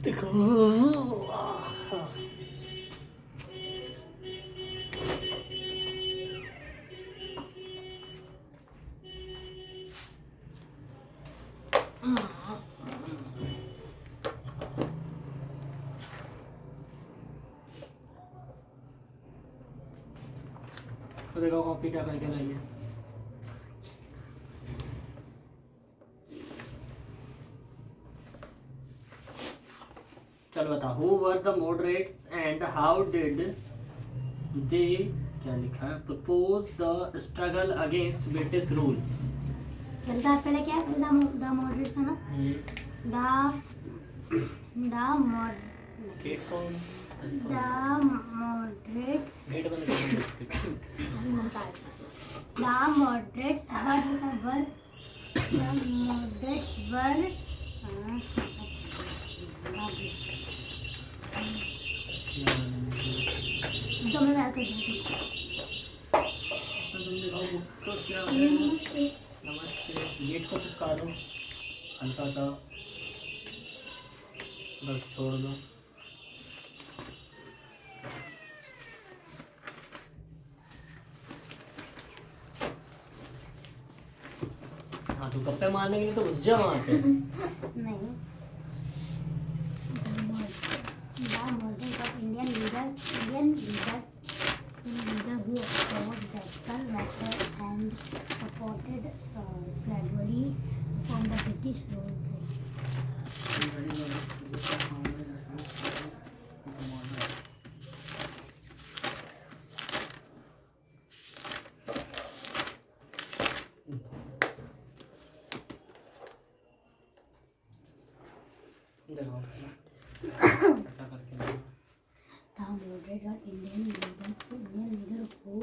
देखो तो देखो कॉपी क्या करके लाई है। चल बता, who were the moderates and how did they, क्या लिखा है, propose the struggle against British rules. चलता पहले क्या है, द मॉडरेट्स है ना, द मॉडरेट्स वर तो मैं कर दूंगी। नमस्ते, गेट को चिपका दो हल्का सा, बस छोड़ दो। हाँ तो गप्पे मारने के लिए तो घुस जा वहाँ पे। नहीं, Indian leader who opposed the Daccal method and supported gradually from the British rule. The moderate or Indian leader who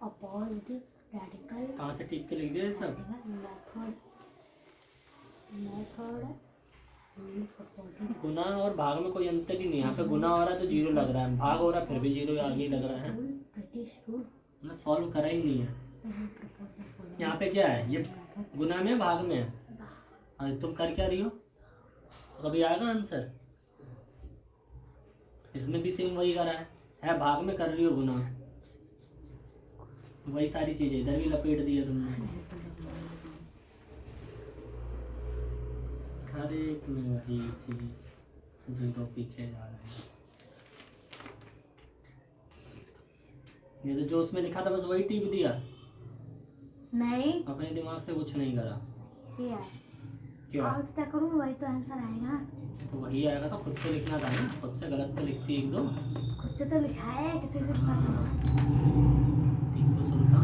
opposed radical कहाँ से टिक के लिख दिया ये सब? method and supported गुना और भाग में कोई अंतर ही नहीं है। यहाँ पे गुना हो रहा है तो जीरो लग रहा है, भाग हो रहा है फिर भी जीरो आगे ही लग रहा है। British rule. ना सॉल्व करा ही नहीं है। यहाँ पे क्या है, ये गुना में भाग में है। हाँ तुम कर क्या रही हो, कभी आएगा आंसर। इसमें भी सेम वही करा है भाग में कर रही हो गुना, वही सारी चीजें इधर भी लपेट दी है तुमने। हर एक में वही चीज, जीरो पीछे जा रहे हैं। ये तो जो उसमें लिखा था बस वही टिप दिया, नहीं अपने दिमाग से कुछ नहीं करा। ये है, क्यों? और क्या करूँ, वही तो आंसर आएगा ना। तो वही आएगा तो खुद से लिखना था ना, खुद से गलत तो लिखती एक दो। खुद से तो लिखा है, किसी से ठीक तो सुनता।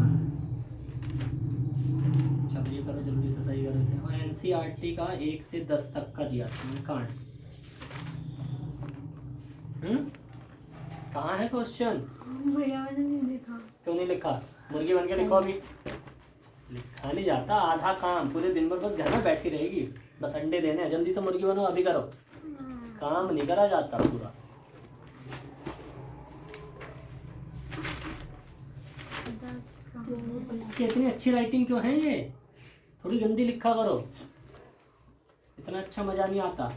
चल ये करो जल्दी से, सही करो इसे। और एनसीईआरटी का 1 से 10 तक का दिया कांड। कहाँ है क्वेश्चन? भैया मैंने नहीं लिखा। क्यों नहीं लिखा? मुर्गी बन के लिखो अभी। लिखा नहीं जाता, आधा काम पूरे दिन भर बस घर में बैठी रहेगी, बस अंडे देने हैं। जल्दी से मुर्गी बनो, अभी करो, काम नहीं करा जाता पूरा। कितनी अच्छी राइटिंग क्यों है ये, थोड़ी गंदी लिखा करो, इतना अच्छा मजा नहीं आता।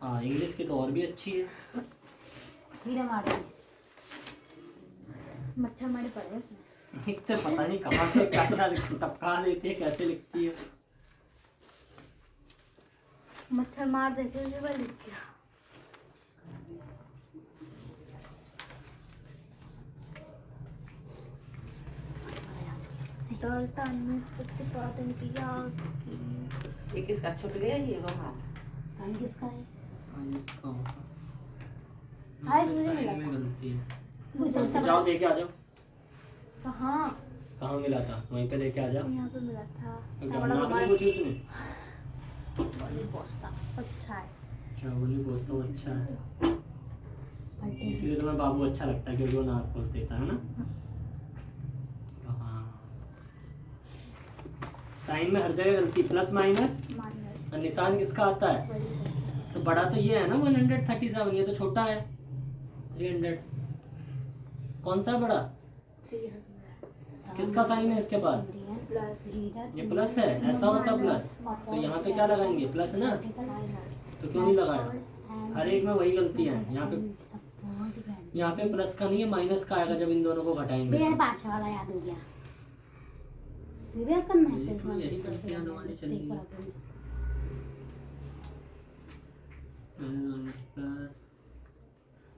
हाँ इंग्लिश की तो और भी अच्छी है। कीड़े मार दिए, मच्छर मारे पड़े उसमें। एक तो पता नहीं कहाँ से क्या टपका देती है, कैसे लिखती है। मच्छर मार देते हैं, वो लिख गया। ये किसका छूट गया, ये रोमा? किसका है? इसका होगा। हाँ, इसमें साइड मिला में था। गलती है। वो जलता जाओ लेके आ जाओ। कहाँ? कहाँ मिला था, वहीं पे लेके आ जाओ। यहाँ पे मिला था। क्या नाक में कुछ उसमें? अच्छा है। चौगुनी पोस्ट तो अच्छा है, इसीलिए तुम्हें बाबू अच्छा लगता है क्योंकि वो नाक पोस्ट देता है ना। हाँ साइन में हर जगह गलती, प्लस माइनस और निशान किसका आता है? तो बड़ा तो ये है ना 137, ये तो छोटा है 300। कौन सा बड़ा? किसका साइन है इसके पास? ये प्लस है, ऐसा होता है प्लस। तो यहाँ पे क्या लगाएंगे? प्लस ना। तो क्यों नहीं लगाया? हर एक में वही गलती है। यहाँ पे प्लस का नहीं है, माइनस का आएगा जब इन दोनों को घटाएंगे। भैया 5 वाला याद हो गया। भैया करना है ये तो यही करते हैं हमारे चलिए। प्लस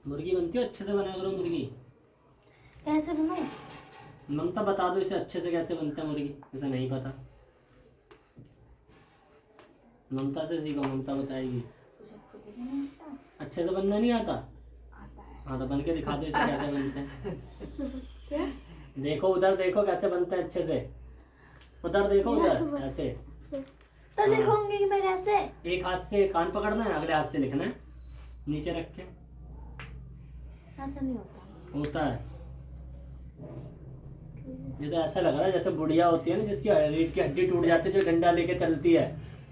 मुर्गी बनती है, अच्छे से बनाया करो मुर्गी। कैसे बनाऊं? ममता बता दो इसे अच्छे से कैसे बनता है मुर्गी, इसे नहीं पता। ममता से सीखो, ममता बताएगी। अच्छे से बनना नहीं आता? हाँ तो बन के दिखा दो इसे कैसे बनते हैं। देखो उधर, देखो कैसे बनते हैं अच्छे से। उधर देखो, उधर ऐसे। तो लिखूंगी कि मैं कैसे? एक हाथ से कान पकड़ना है, अगले हाथ से लिखना है, नीचे रख के। ऐसा नहीं होता। होता है। ये तो ऐसा लग रहा है जैसे बुढ़िया होती है ना, जिसकी रीढ़ की हड्डी टूट जाती है, जो डंडा लेके चलती है,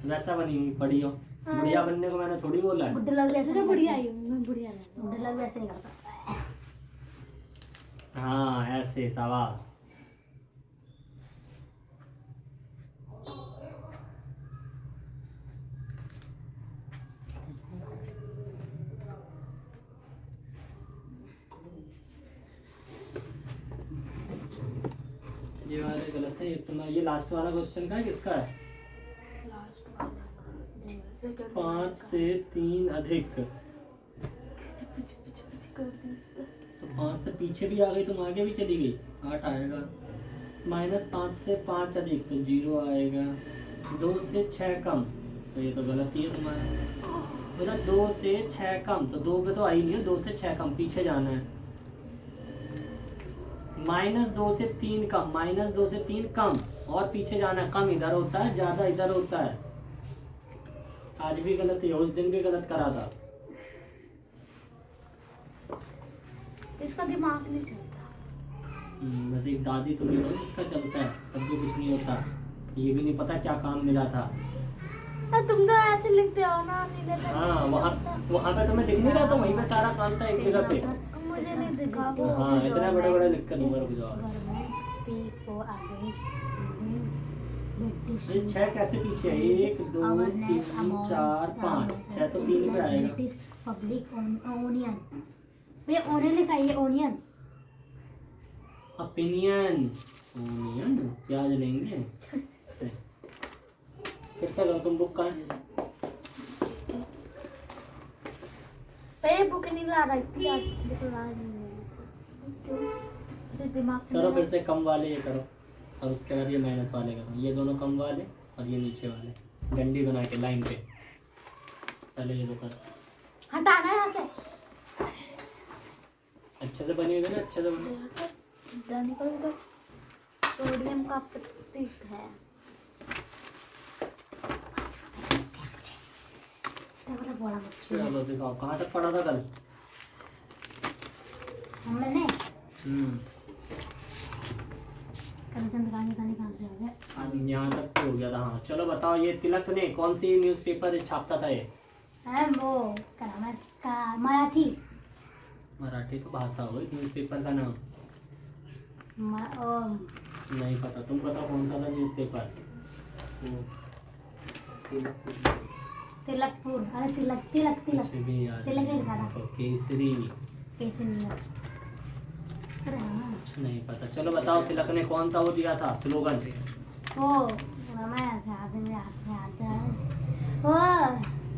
वैसा बनी हुई पड़ी हो। बुढ़िया बनने को मैंने थोड़ी बोला है। बुढ़े लोग वैसे नहीं, बुढ़िया आई हूं मैं, बुढ़िया नहीं। बुढ़े लोग वैसे नहीं करता। हाँ ऐसे, शाबाश। ये वाले गलत है। ये तुम्हारा, ये लास्ट वाला क्वेश्चन का है, किसका है? 5 से 3 अधिक। तो 5 से पीछे भी आ गई, तुम आगे भी चली गई। 8 आएगा। -5 से 5 अधिक तो 0 आएगा। 2 से 6 कम तो ये तो गलत ही है तुम्हारा। बोला 2 से 6 कम, तो 2 पे तो आई नहीं है। 2 से 6 कम, पीछे जाना है। -2 से 3 कम, -2 से 3 कम और पीछे जाना है। कम इधर होता है, ज्यादा इधर होता है। आज भी गलत है, उस दिन भी गलत करा था। इसका दिमाग नहीं चलता। बस एक दादी तो नहीं हो जिसका चलता है, तब भी कुछ नहीं होता। ये भी नहीं पता क्या काम मिला था। तुम तो ऐसे लिखते हो ना, नहीं लिखते। हाँ वहाँ पे तुम्हें दिख नहीं रहा था, वहीं पे सारा काम था एक जगह पे। मुझे नहीं दिखा। हाँ इतना बड़े बड़े लिख कर दूंगा, रुक जाओ। ये 6 कैसे पीछे है? 1 2 3 4 5, 6 तो 3 पे आएगा। पब्लिक ओनियन, भैया ओनियन लिखा है, ये ओनियन। ओपिनियन, ओनियन प्याज लेंगे। फिर से करो, तुम बुक कहाँ है? भैया बुक नहीं ला रही थी आज, ला नहीं दिमाग से। करो फिर से कम वाले ये करो, और उसके बाद ये माइनस वाले करो। ये दोनों कम वाले और ये नीचे वाले, डंडी बना के लाइन पे। पहले ये दो कर, हटाना है यहाँ से। अच्छे से बनिएगा ना, अच्छे से बनिएगा। निकल तो सोडियम का प्रतीक है। बड़ा मुश्किल है। चलो दिखाओ कहाँ तक पढ़ा था कल हमने। यहाँ तक तो हो गया था। हाँ चलो बताओ, ये तिलक ने कौन सी न्यूज़पेपर छापता था? ये वो क्या नाम है इसका? मराठी। मराठी तो भाषा हो, न्यूज़पेपर का नाम नहीं पता। तुम बताओ कौन सा था न्यूज़पेपर? तिलकपुर। अरे तिलक तिलक तिलक कुछ भी याद तिलक नहीं लिखा था। केसरी। केसरी। अरे हाँ कुछ नहीं पता। चलो बताओ तिलक ने कौन सा वो दिया था स्लोगन? ओ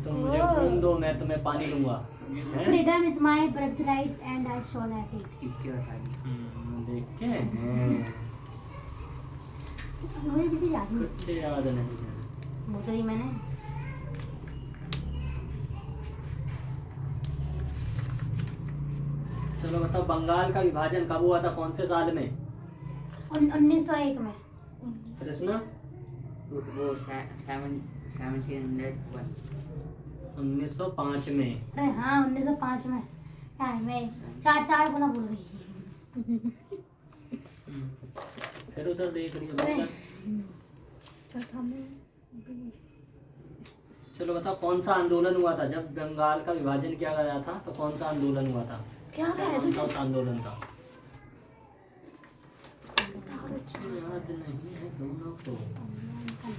तुम मुझे खून दो, मैं तुम्हें पानी दूंगा। Freedom is my birthright and I shawl have it. देख के मुझे किसी याद नहीं। कुछ याद नहीं है। वो तो ही मैंने। चलो बताओ बंगाल का विभाजन कब हुआ था, कौन से साल में? 1901 में। कृष्णा? वो 1701। 1905 में। अरे हाँ 1905 में। क्या मैं 4 गुना भूल गई। फिर उधर देख रही हो। चलो बताओ कौन सा आंदोलन हुआ था जब बंगाल का विभाजन किया गया था? तो कौन सा आंदोलन हुआ था? क्या कौन सा उस आंदोलन था? कुछ याद नहीं है दोनों को। का नाम था।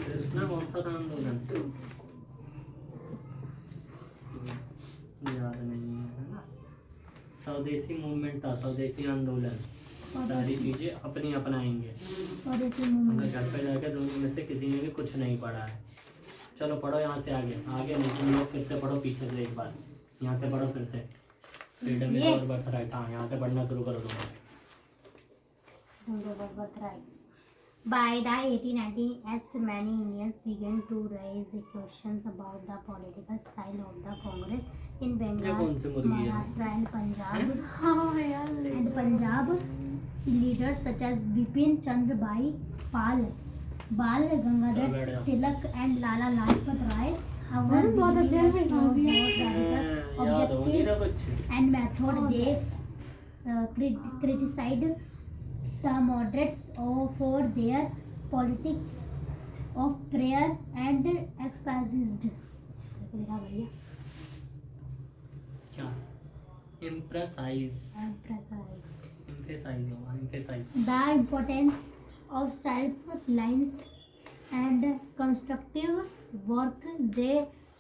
कृष्णा कौन सा था आंदोलन? याद नहीं है ना। स्वदेशी मूवमेंट था, स्वदेशी आंदोलन। सारी चीजें अपनी अपनाएंगे। स्वदेशी अगर मूवमेंट। घर पे जाकर दोनों में से किसी ने भी कुछ नहीं पढ़ा है, चलो पढ़ो यहाँ से आगे। आगे नहीं, तुम लोग फिर से पढ़ो पीछे से एक बार। यहाँ से पढ़ो फिर से। Freedom is our birthright. हाँ, यहाँ से पढ़ना शुरू करो तुम। By the 1890s, as many Indians began to raise questions about the political style of the Congress in ये Bengal, कौन सी मुर्गी है? Maharashtra, and Punjab, leaders such as Bipin Chandra Bhai Pal, Bal Gangadhar Tilak, and Lala Lajpat Rai, our leaders याद होगी ना कुछ? and method they criticized the moderates for their politics of prayer and expansionism. क्या? Emphasize होगा, emphasize। The importance of self-reliance and constructive work. They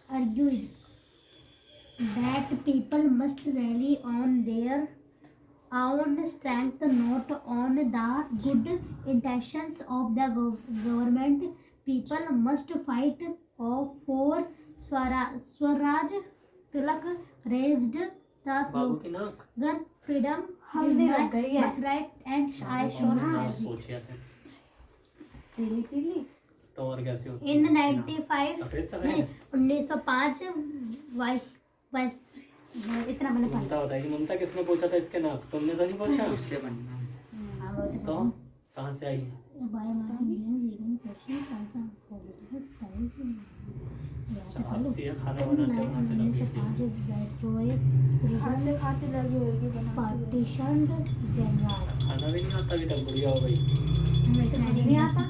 argued that people must rely on their own strength, not on the good intentions of the government. People must fight for Swaraj. Tilak raised the बाबू की नाक। slogan, freedom is my birthright and I shall have it. पूछिए ऐसे। तो और कैसे होती है? In 95 सफेद सफेद। नहीं 1905 वाइस इतना मैंने पढ़ा। ममता बताएगी। ममता किसने पूछा था इसके नाक? तुमने तो नहीं पूछा? उससे बनना। तो कहाँ से आई? अच्छा, आप सीधा खाना बनाते बनाते लगी थी। खाते लगी होगी पार्टीशन बंगाल खाना भी नहीं आता अभी तक, बुढ़िया हो गई। नहीं आता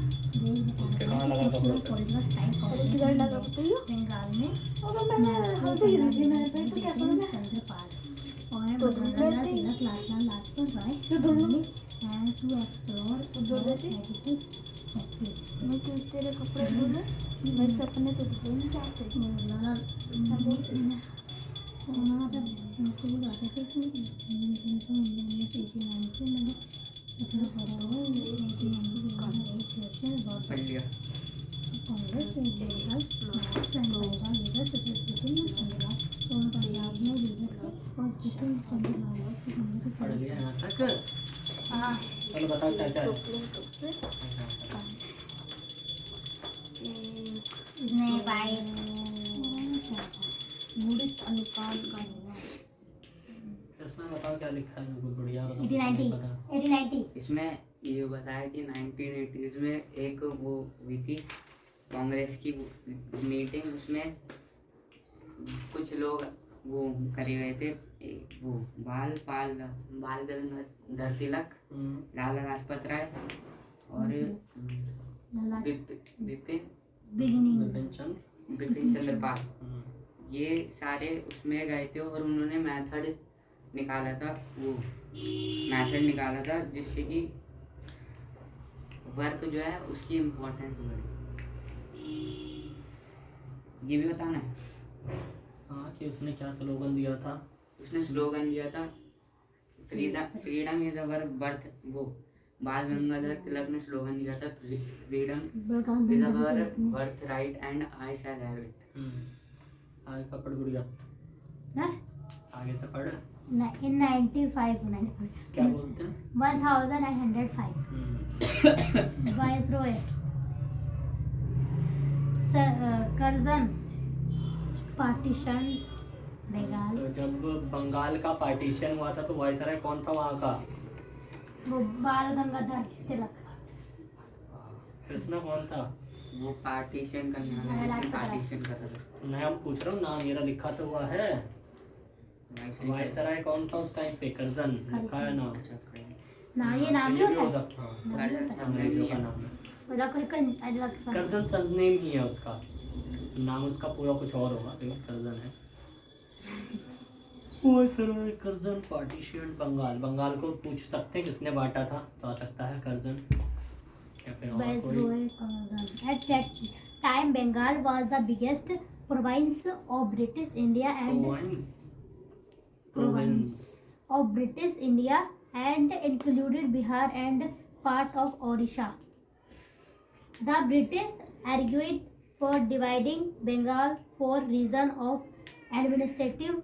उसके कहाँ लगा था किधर लगा बताइए। बंगाल में अगर मैंने हल्दी गिरी मैंने तो क्या करूँगा। और तो दूध लेते ही। लाजपत राय तो दूध लो। and to explore दूध लेते ही। मैं क्यों तेरे कपड़े धुले मेरे से अपने तो धुले नहीं चाहते। पढ़ लिया। पढ़ लिया यहाँ तक। हाँ चलो बताओ क्या क्या है। नहीं भाई अनुकाल का इसमें बताओ क्या लिखा है? बिल्कुल बढ़िया। 1890 इसमें ये बताया कि 1980s में एक वो हुई थी कांग्रेस की मीटिंग। उसमें कुछ लोग वो करे गए थे। वो बाल गंगाधर तिलक, लाला लाजपत राय और बिपिन चंद्र पाल, ये सारे उसमें गए थे और उन्होंने मेथड निकाला था जिससे कि वर्क जो है उसकी इम्पोर्टेंस बढ़ी। ये भी बताना है। हाँ, कि उसने क्या स्लोगन दिया था? उसने स्लोगन दिया था फ्रीडम इज अवर बर्थ। वो बाल गंगाधर तिलक ने स्लोगन दिया था freedom is our birth right and I shall have it. आगे का पढ़ गुड़िया, आगे से पढ़। in 95 क्या बोलते हैं? 1905 वाइसरॉय करजन पार्टीशन बंगाल। तो जब बंगाल का पार्टीशन हुआ था तो वायसराय कौन था वहाँ का? वो बाल गंगाधर तिलक। कृष्णा कौन था? वो पार्टीशन पार्टीशन कर रहा था। नाम पूछ रहा हूँ, नाम मेरा लिखा तो हुआ है। वायसराय कौन था उस टाइम पे? करजन लिखा है नाम। ना ये नाम भी होता है। सकता अंग्रेजों का नाम है। मेरा कोई अलग सा करजन सरनेम ही है उसका, नाम उसका पूरा कुछ और होगा, लेकिन करजन है। कर्जन पार्टीशन बंगाल, बंगाल को पूछ सकते हैं किसने बांटा था, तो आ सकता है कर्जन या फिर और कोई। Viceroy Curzon. At that time, Bengal was the biggest province of British India and included Bihar and part of Odisha. The British argued for dividing Bengal for reason of administrative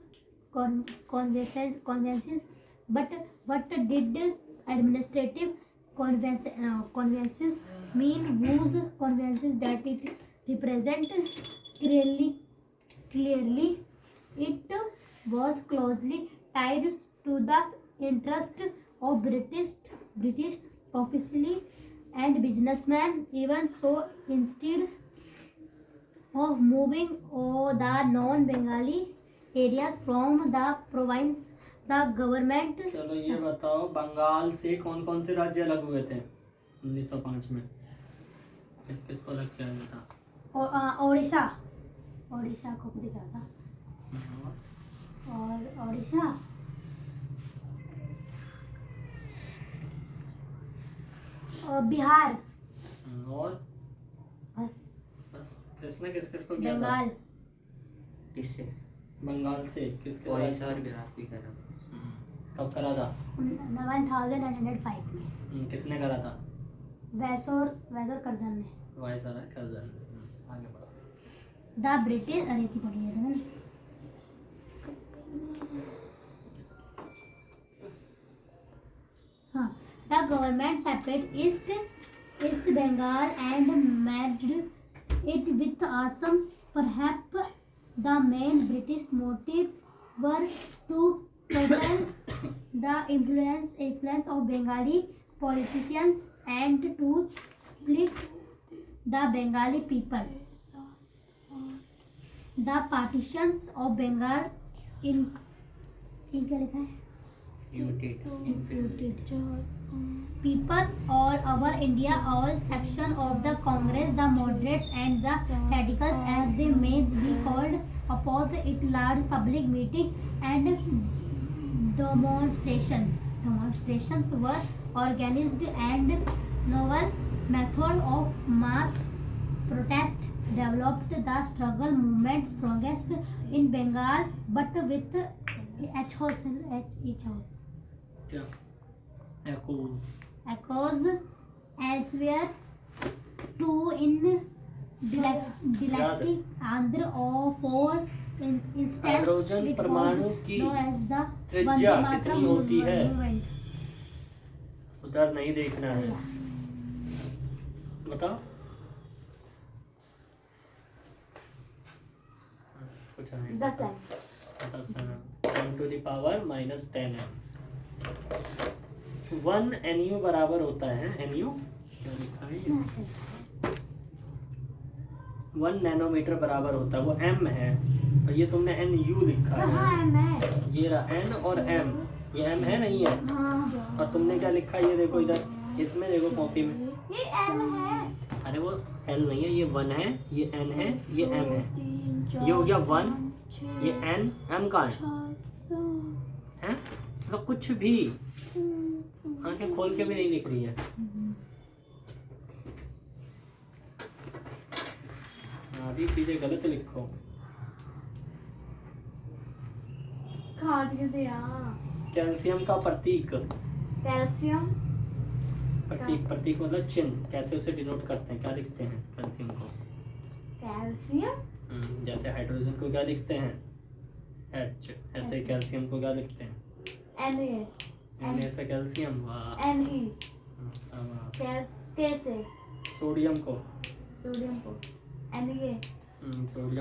conveniences, but what did administrative conveniences mean? Whose conveniences that it represent? Clearly, it was closely tied to the interest of British officials and businessmen. Even so, instead of moving the non-Bengali areas from the province, the government. चलो ये बताओ, बंगाल से कौन कौन से राज्य अलग हुए थे 1905 में? किस किस को अलग किया गया था? ओडिशा को दिखा था, और ओडिशा और बिहार और बस किसने किस किस को किया था? बंगाल किससे? बंगाल से किस किस ओडिशा और बिहार की करा। कब करा था? 1905 में। किसने करा था? वैसोर कर्जन ने। Viceroy Curzon. आगे बढ़ो। द ब्रिटिश, अरे थी पढ़ी है मैंने। हाँ, the government separate East Bengal and merged it with Assam. Perhaps the main British motives were to curtail the influence of Bengali politicians and to split the Bengali people. The partitions of Bengal in क्या लिखा है? People all over India, all section of the Congress, the moderates and the radicals as they may be called, opposed it. Large public meeting and demonstrations were organized, and novel method of mass protest developed. The struggle movement strongest in Bengal, but with क्या? echoes elsewhere too, in dialectic Andhra or for instance hydrogen it परमाणु was की known as the त्रिज्या Vande Mataram कितनी होती है? movement. उधर नहीं देखना है, बताओ। कुछ नहीं 10 है। 10 10 to the power minus 10 है। 1 NU बराबर होता है, NU क्या लिखा है? 1 नैनोमीटर बराबर होता है, वो M है, और ये तुमने NU लिखा है। ये रहा N और M, ये M है नहीं है? और तुमने क्या लिखा है? ये देखो इधर, इसमें देखो कॉपी में, ये L है। अरे वो L नहीं है, ये 1 है, ये N है, ये M है। ये हो गया 1, ये N, M कहाँ है? मतलब कुछ भी आंखें खोल के भी नहीं दिख रही है। आधी चीजें गलत लिखो। कैल्शियम का प्रतीक, प्रतीक मतलब चिन्ह, कैसे उसे डिनोट करते हैं, क्या लिखते हैं कैल्शियम को? जैसे हाइड्रोजन को क्या लिखते हैं? H, ऐसे कैल्शियम को क्या लिखते हैं? Na से कैल्शियम, वाह शाबाश। सोडियम को सोडियम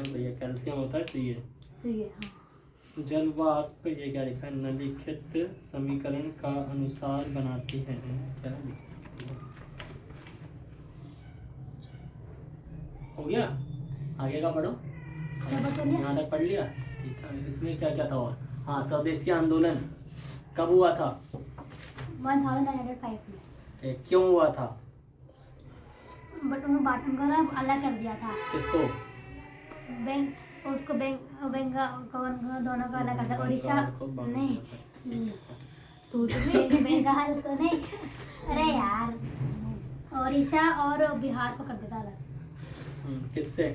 तो ये कैल्शियम होता है, Ca। जल वाष्प, ये क्या लिखा है? निम्नलिखित समीकरण का अनुसार बनाती है, क्या लिखा? हो गया, आगे का पढ़ो। यहाँ तक पढ़ लिया, ठीक है। इसमें क्या क्या था और? हाँ, स्वदेशी आंदोलन कब हुआ था? 1905 में। क्यों हुआ था? बट उन्होंने उनका अलग कर दिया था। किसको? बैंक उसको बेंगा कौन दोनों का अलग करता है। उड़ीसा नहीं, बंगाल को नहीं, अरे यार उड़ीसा और बिहार को कर देता अलग। किससे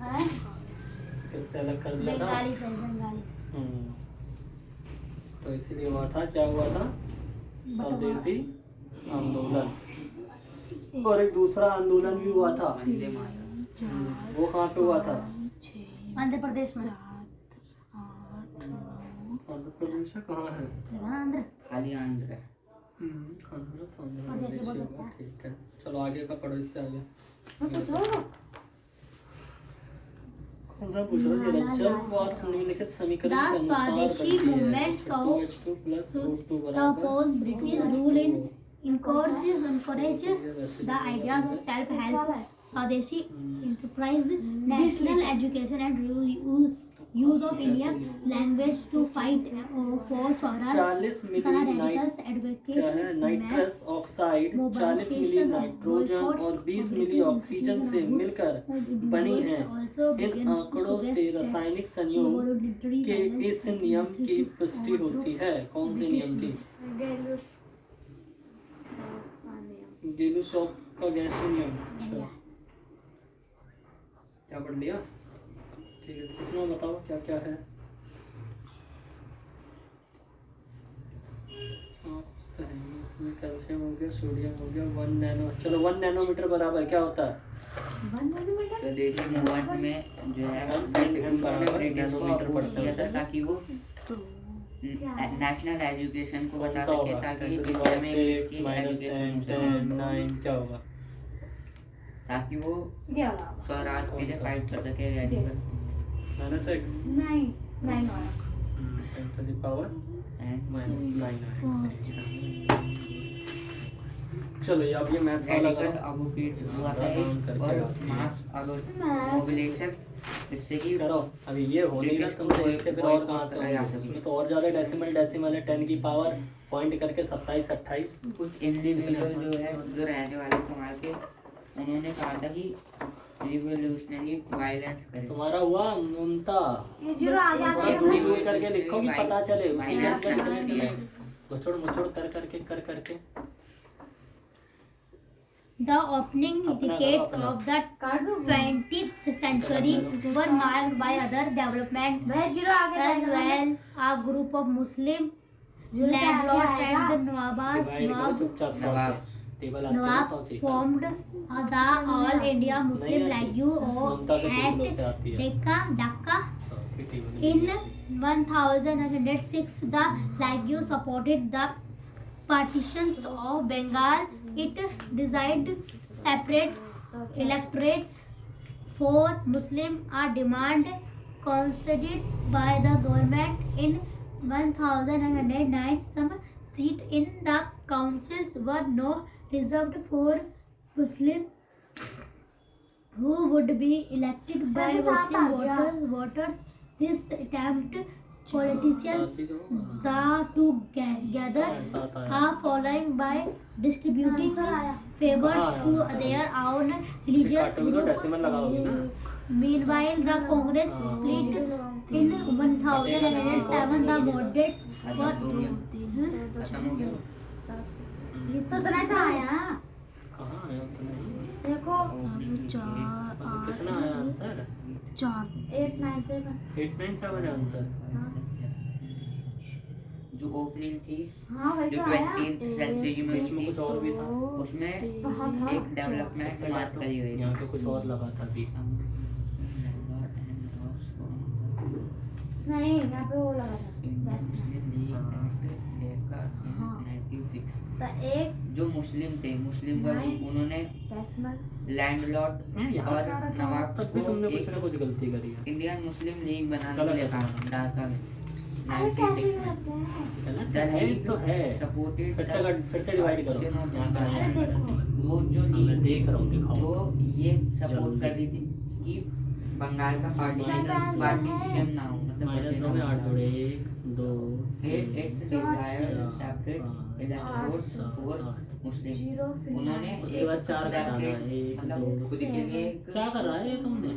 हैं? किससे अलग कर दिया था? बंगाली से, बंगाली। तो इसीलिए हुआ था, क्या हुआ था? स्वदेशी आंदोलन। और एक दूसरा आंदोलन भी हुआ था, वंदे मातरम। वो कहाँ पे हुआ था? आंध्र प्रदेश में। आंध्र प्रदेश कहाँ है? आंध्र खाली आंध्र। आंध्र तो आंध्र प्रदेश प्रदेश बोल ही सकते होगा, हैं। ठीक है। चलो आगे का पढ़ो, इससे आगे कौन सा पूछ रहा है? निरंजन वास निम्नलिखित समीकरण के अनुसार स्वदेशी तो movements of H2 plus O2 to बराबर oppose British rule in encourage the ideas of self-help, Swadeshi enterprise, national education and use of Indian language to fight for Swaraj, 40 milli radicals क्या है? advocate नाइट्रस mass ऑक्साइड 40 मिली nitrogen और 20 मिली oxygen से मिलकर बनी है। इन आंकड़ों से रासायनिक संयोग के इस नियम की पुष्टि होती है। कौन से नियम की? गेलुसॉफ का गैसीय नियम। अच्छा, क्या पढ़ लिया? ठीक है, इसमें बताओ क्या क्या है। इसमें कैल्शियम हो गया, सोडियम हो गया, 1 नैनो। चलो 1 नैनोमीटर बराबर क्या होता है? स्वदेशी मूवमेंट में जो है बराबर ब्रिटिश को नैनोमीटर अपोज पढ़ते हैं किया था उसे। ताकि वो नेशनल एजुकेशन को बता कौन सा सके, होगा? ताकि 10 इंडिया में 6 इसकी -10 एजुकेशन 10 9 क्या होगा? ताकि वो स्वराज के लिए फाइट कर सके रेडिकल -6 नहीं 9 10 to the power एंड -9 चलो ये अब ये मैथ्स वाला रेडिकल करो। एडवोकेट हुआ था एक और मास मोबिलाइजेशन, जिससे कि करो। अभी ये हो नहीं रहा तुमसे, इसके फिर और कहाँ से होगा? उसमें तो और ज़्यादा डेसिमल है, 10 की पावर पॉइंट करके 27 28। कुछ इंडिविजुअल जो है जो रहने वाले समाज के, उन्होंने कहा था कि रिवोल्यूशनरी वायलेंस करें। तुम्हारा हुआ ममता, ये जीरो आ गया थोड़ा दूर दूर करके लिखो कि पता चले। उसी के अंदर वायलेंस इतने समय मुचड़ कर करके The opening decades of the 20th century were marked by other development zero आ गया as well. A group of Muslim landlords and Nawabs divide करो चुपचाप से। नवाब। टेबल आते हैं Nawabs 100 से। formed the All India Muslim League ममता से पूछ लो, से आती है। Dhaka. हाँ, फिर टेबल In में 1906, the League supported the partitions of Bengal. It desired separate electorates for Muslim, a demand conceded by the government. In 1909, some seats in the councils were now reserved for Muslim who would be elected by Muslim voters. This attempt politicians to gather a following by distributing favors to their own religious decimal लगाओगी ना? group. Meanwhile, the Congress split in 1907. The moderates खत्म हो गया, खत्म हो गया। ये तो नहीं था आया। कहाँ आया उतना ही? देखो अब कितना आया आंसर? 8 9 7 897 है आंसर। जो ओपनिंग थी हाँ वही जो तो आया। 20th सेंचुरी में इसमें थी, कुछ और भी था। उसमें हाँ, एक डेवलपमेंट बात करी हुई यहाँ पे कुछ और लगा था भी। नहीं यहाँ पे वो लगा था। तो एक जो मुस्लिम थे, मुस्लिम वर्ग, उन्होंने डेसिमल लैंडलॉर्ड यहाँ और पे आ रहा था, नवाब तब भी को तुमने कुछ एक ना कुछ गलती करी है। इंडियन मुस्लिम लीग बनाने गलत के लिए है कहा तुम्हारा। ढाका में अरे कैसे 1906 में। करते हैं? गलत The है League तो है। supported फिर से डिवाइड करो। यहाँ पे आया है अरे देखो। डेसिमल। वो जो हाँ, मैं लीग देख रहा हूँ, दिखाओ। वो ये सपोर्ट जल्दी। कर रही थी कि बंगाल का माइनस पार्टीशन ना हो, मतलब -2 में 8 जोड़े 1 2 It desired separate electorates for Muslim. Zero फिर उन्होंने उसके बाद 4 घटाना है, separate, 1 मतलब 2 खुद के लिए एक क्या कर रहा है ये तुमने?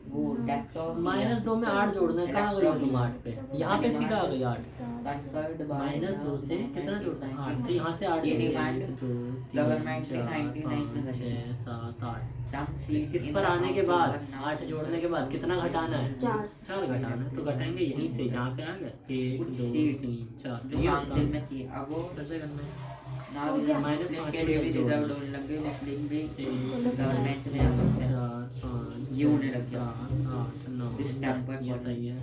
वो डेस्कटॉप -2 में 8 जोड़ना है, कहाँ गई हो तुम 8 पे? यहाँ पे सीधा आ गई 8। पासवर्ड -2 से कितना जोड़ना है? 8, तो यहाँ से 8 ये जोड़ेंगे। डिमांड 1 2 3 गवर्नमेंट 4 ने 99 में 5 रखी 6 7 8। सम सीट इस पर आने के बाद 8 जोड़ने के बाद कितना घटाना है? 4 घटाना है, तो घटाएंगे यहीं से, जहाँ पे आ गए 1 2 3 4, जो ये होता काउंसिल है। में थी अब वो कैसे करना है? नाउ मुस्लिम के लिए भी रिजर्व होने लग गए, मुस्लिम भी 1 गवर्नमेंट ने अब 4 5 ये होने लग गया 7 8 9 इस टाइम पर 10, ये सही है।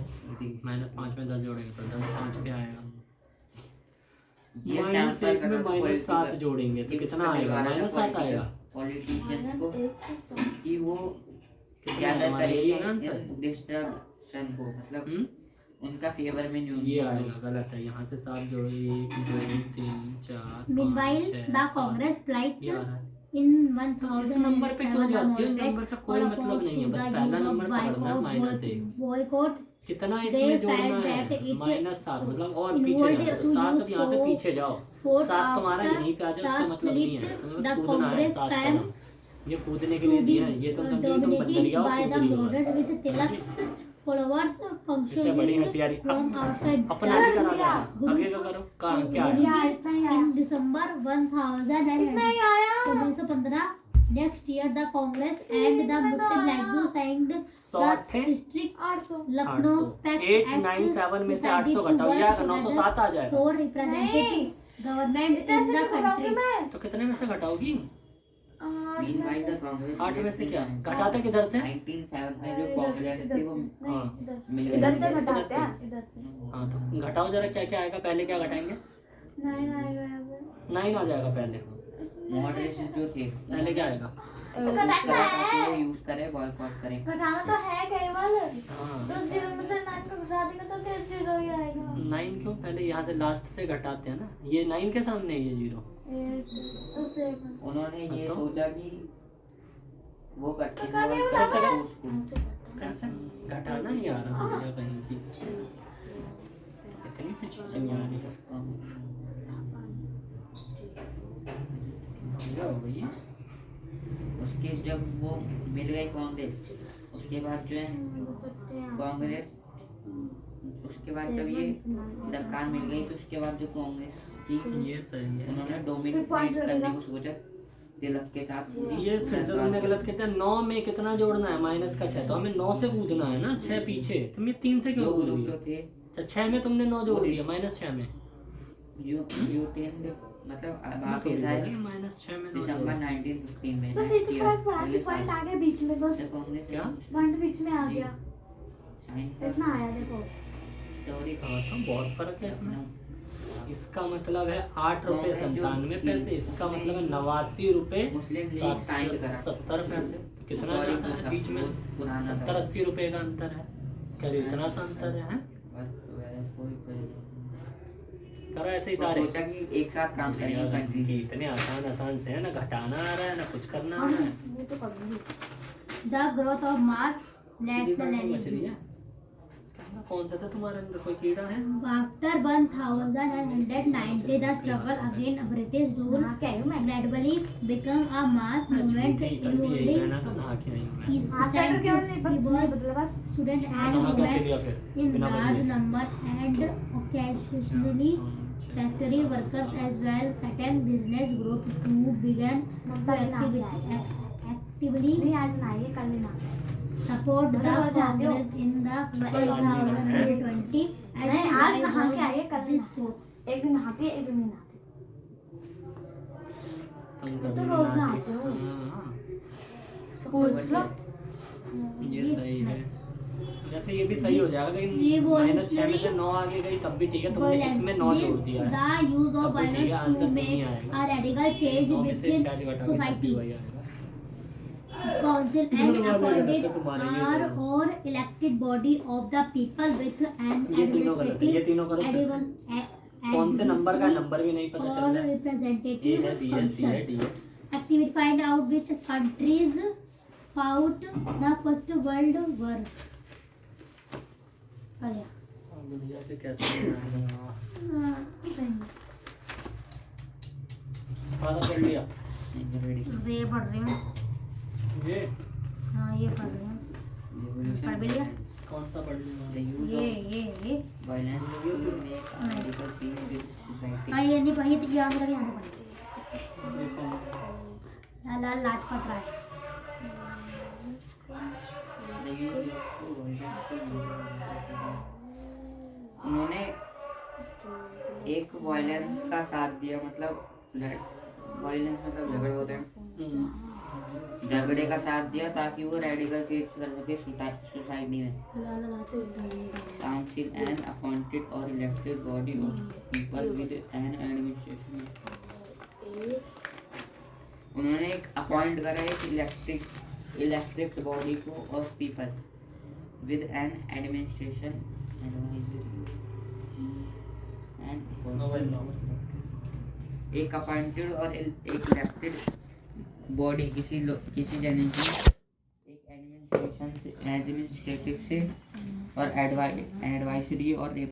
-5 में 10 जोड़ेंगे तो 10 5 पे आएगा। ये -1 में -7 जोड़ेंगे तो कितना आएगा? -7 आएगा। पॉलिटिशियंस को कि वो कितना ज्यादा हमारा यही है ना तरीके आंसर? डिस्ट्रक्शन को मतलब हम्म? उनका फेवर में नहीं ये होगी। आएगा, गलत है। यहाँ से 7 जोड़ो, 1 2 3 4 Meanwhile, 5 6 the 7, Congress plight ये आ रहा है। in तो इस नंबर पे क्यों 1007 जाती है? the नंबर से कोई moderate मतलब नहीं है, बस opposed to पहला the नंबर use of पकड़ना है, -1। boycott कितना They इसमें जोड़ना felt है? that it -7 मतलब और in पीछे order जाओ, to 7 use अब यहाँ से for- पीछे जाओ, for 7 तुम्हारा after यहीं पे आ जाए, उससे the मतलब नहीं है, split, तुम्हें the बस कूदना है Congress 7 can कदम। ये कूदने के to लिए be दिया है, ये तुम समझो तुम बंदरिया हो, dominated by कूद the रही हो moderate बस। with Tilak's followers इससे बड़ी functioning हंसी आ रही। from outside अपना भी करा जा, आगे का करो, कहाँ क्या है? in December 1915 next year the Congress and the Muslim League signed the 100 है? district Lucknow 800, Pact 897 में से decided 800 to घटाओ, work ये आएगा, together 907 आ जाएगा। for representative government in the country. तो कितने में से घटाओगी? Meanwhile, the Congress 8 में से क्या घटाते किधर से? 1907 में जो कांग्रेस थी वो हाँ मिल गई। इधर से इधर घटाते से। हैं इधर से हाँ, तो घटाओ जरा, क्या क्या आएगा? पहले क्या घटाएंगे? 9 आएगा यहाँ पे 9 आ जाएगा पहले। मॉडरेशन जो थे पहले क्या आएगा? यूज करें, बॉयकॉट करें। घटाना तो है केवल हाँ, तो 0 में से 9 को घटा देंगे तो फिर 0 ही आएगा 9 क्यों? पहले यहाँ से लास्ट से घटाते हैं ना, ये 9 के सामने है ये 0। तो 7 उन्होंने ये तो? सोचा कि वो करते तो करने हैं वाला है। फिर से घटाना नहीं आ रहा मुझे कहीं की, इतनी सी चीजें नहीं आ रही। क्या हो गई? उसके जब वो मिल गई कांग्रेस, उसके बाद जो है कांग्रेस, उसके बाद जब ये सरकार मिल गई तो उसके बाद जो कांग्रेस थी ये सही है। उन्होंने डोमिनेट करने को सोचा तिलक के साथ। ये फिर से तुमने गलत किया। 9 में कितना जोड़ना है? -6, तो हमें 9 से कूदना है ना, 6 पीछे। तुमने 3 से क्यों जो कूद लोग रही जो हो? थे अच्छा, 6 में तुमने 9 जोड़ दिया, -6 में। यूटेन मतलब इसमें बाकी थोड़ी शायद बोली, -6 में 9 दिसंबर जोड़। 1915 में बस इतना फर्क पड़ा कि पॉइंट आ गया बीच में बस कांग्रेस क्या? पॉइंट बीच में आ गया साइन इतना आया देखो स्टोरी हाँ, तो बहुत फर्क है इसमें। इसका मतलब है 8 रुपए 97 पैसे, इसका मतलब है 89 रुपए मुस्लिम लीग साइन करा 70 पैसे। तो कितना Story जाता है था, बीच में? बहुत पुराना था। 70-80 रुपए का अंतर है। क्या इतना सा अंतर है? करो ऐसे ही वो सारे। सोचा कि एक साथ काम करेंगे कंट्री कि इतने आसान से है ना, घटाना आ रहा है ना कुछ करना आ रहा है। ये तो कर दूंगी The growth of mass मछली nationalism. है। इसका अंदर कौन सा था तुम्हारे अंदर? कोई कीड़ा है? After 1990, the struggle against British rule हाँ क्या है मैं gradually became a mass movement झूठी, कल भी यही involving कहना था, नहा के आई हूँ मैं। is हाँ sent स्टार्टर केवल नहीं people's बदला बस students and नहा कैसे women लिया फिर? in बिना large बदले। number and occasionally factory workers as well. Certain business group who began to actively नहीं आज ना ये कल ना support the मतलब जानते हो? Congress in the मैं जानती हूँ। 2020 as नहीं, आज नहा के आइए, कल this नहीं। so. एक दिन नहाती है एक दिन नहीं नहाती तुम तो कभी रोज नहाती? नहाते हो। हाँ, पूछ लो ये सही है। वैसे ये भी सही हो जाएगा, ये लेकिन वो -6 में से 9 आगे गई तब भी ठीक है। तुमने इसमें 9 जोड़ दिया है। The use of तब भी ठीक है, violence आंसर to नहीं make आएगा। a radical change 9 में से within 6 घटा के तब भी society. वही आएगा। Council इधर and वाले गलत है, appointed तुम्हारे ये are दोनों। or elected body of the people with an ये तीनों गलत है, ये तीनों करो फिर से। administrative कौन से नंबर का नंबर भी नहीं पता चल or रहा है। ए representative है, बी है, सी है, function. डी है। Activity find out which countries fought the first world war. अरे दुनिया पे कैसे बनाना? खाना कर लिया? ये पढ़ रही हूँ ये हाँ ये पढ़ रही हूँ पढ़ भी लिया? कौन सा पढ़ लिया? The use ये of violence to make a radical change in society. हाँ, ये नहीं पढ़ी तो यहाँ तक यहाँ पढ़ी। ये कौन? लाल Lajpat Rai. The use of violence to make उन्होंने एक वायलेंस का साथ दिया, मतलब वायलेंस मतलब झगड़े होते हैं, झगड़े का साथ दिया ताकि वो रेडिकल चेंज कर सके सोसाइटी में। काउंसिल एन अपॉइंटेड और elected body of people with an administration. उन्होंने एक अपॉइंट करा एक इलेक्टेड बॉडी को of people with an administration एक अपॉइंटेड और एक इलेक्टेड बॉडी किसी जने की एक एडमिनिस्ट्रेटिव से और एडवाइजरी और